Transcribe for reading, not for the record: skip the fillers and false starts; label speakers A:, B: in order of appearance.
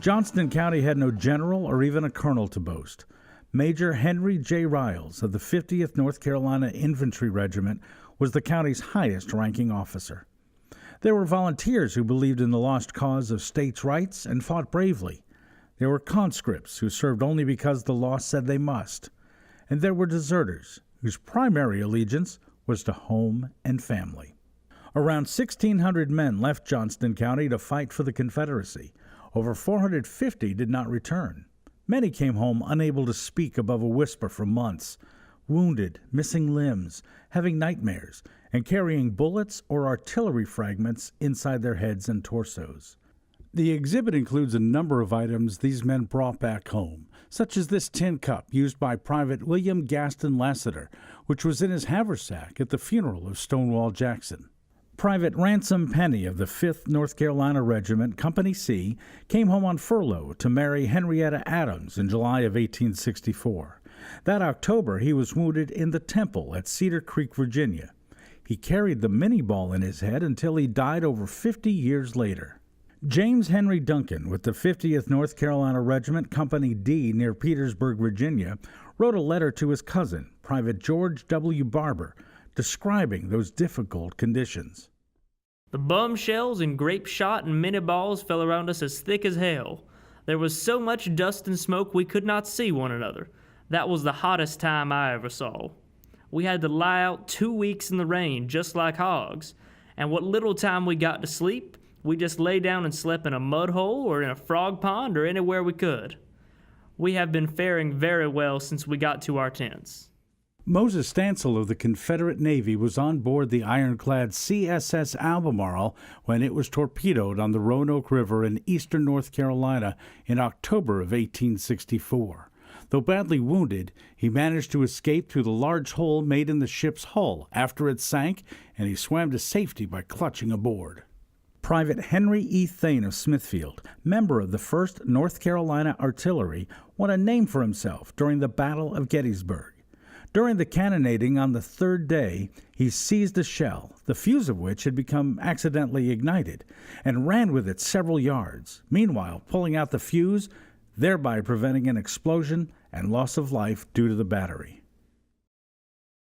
A: Johnston County had no general or even a colonel to boast. Major Henry J. Riles of the 50th North Carolina Infantry Regiment was the county's highest-ranking officer. There were volunteers who believed in the lost cause of states' rights and fought bravely. There were conscripts who served only because the law said they must. And there were deserters whose primary allegiance was to home and family. Around 1,600 men left Johnston County to fight for the Confederacy. Over 450 did not return. Many came home unable to speak above a whisper for months, wounded, missing limbs, having nightmares, and carrying bullets or artillery fragments inside their heads and torsos. The exhibit includes a number of items these men brought back home, such as this tin cup used by Private William Gaston Lassiter, which was in his haversack at the funeral of Stonewall Jackson. Private Ransom Penny of the 5th North Carolina Regiment, Company C, came home on furlough to marry Henrietta Adams in July of 1864. That October, he was wounded in the temple at Cedar Creek, Virginia. He carried the mini ball in his head until he died over 50 years later. James Henry Duncan, with the 50th North Carolina Regiment, Company D, near Petersburg, Virginia, wrote a letter to his cousin, Private George W. Barber, describing those difficult conditions.
B: The bum shells and grape shot and minute balls fell around us as thick as hell. There was so much dust and smoke we could not see one another. That was the hottest time I ever saw. We had to lie out 2 weeks in the rain just like hogs, and what little time we got to sleep, we just lay down and slept in a mud hole or in a frog pond or anywhere we could. We have been faring very well since we got to our tents.
A: Moses Stansel of the Confederate Navy was on board the ironclad CSS Albemarle when it was torpedoed on the Roanoke River in eastern North Carolina in October of 1864. Though badly wounded, he managed to escape through the large hole made in the ship's hull after it sank, and he swam to safety by clutching aboard. Private Henry E. Thane of Smithfield, member of the 1st North Carolina Artillery, won a name for himself during the Battle of Gettysburg. During the cannonading on the third day, he seized a shell, the fuse of which had become accidentally ignited, and ran with it several yards, meanwhile pulling out the fuse, thereby preventing an explosion and loss of life due to the battery.